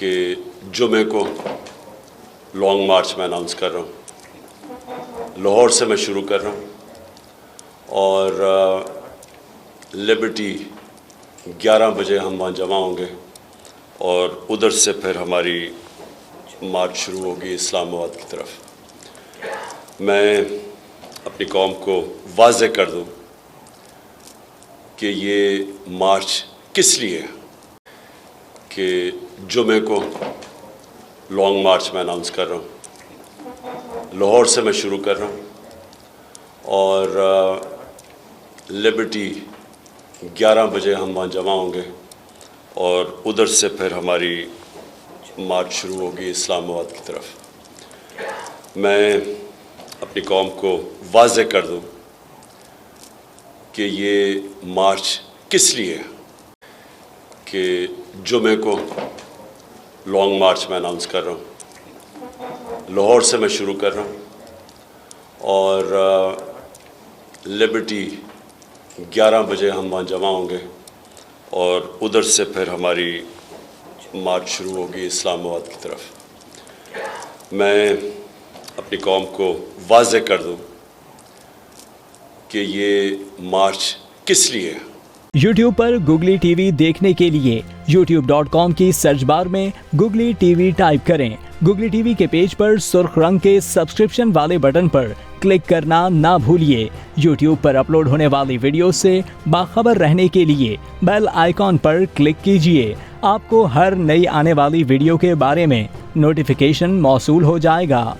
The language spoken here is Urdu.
کہ جمعے کو لانگ مارچ میں اناؤنس کر رہا ہوں. لاہور سے میں شروع کر رہا ہوں اور لبرٹی 11 بجے ہم وہاں جمع ہوں گے اور ادھر سے پھر ہماری مارچ شروع ہوگی اسلام آباد کی طرف. میں اپنی قوم کو واضح کر دوں کہ یہ مارچ کس لیے ہے کہ جمعے کو لانگ مارچ میں اناؤنس کر رہا ہوں. لاہور سے میں شروع کر رہا ہوں اور لبرٹی 11 بجے ہم وہاں جمع ہوں گے اور ادھر سے پھر ہماری مارچ شروع ہوگی اسلام آباد کی طرف. میں اپنی قوم کو واضح کر دوں کہ یہ مارچ کس لیے ہے کہ جمعے کو لانگ مارچ میں اناؤنس کر رہا ہوں. لاہور سے میں شروع کر رہا ہوں اور لبرٹی 11 بجے ہم وہاں جمع ہوں گے اور ادھر سے پھر ہماری مارچ شروع ہوگی اسلام آباد کی طرف. میں اپنی قوم کو واضح کر دوں کہ یہ مارچ کس لیے ہے. یوٹیوب پر گوگلی ٹی وی دیکھنے کے لیے youtube.com کی سرچ بار میں گوگلی ٹی وی ٹائپ کریں. گوگلی ٹی وی کے پیج پر سرخ رنگ کے سبسکرپشن والے بٹن پر کلک کرنا نہ بھولیے. یوٹیوب پر اپلوڈ ہونے والی ویڈیو سے باخبر رہنے کے لیے بیل آئیکن پر کلک کیجیے. آپ کو ہر نئی آنے والی ویڈیو کے بارے میں نوٹیفیکیشن موصول ہو جائے گا.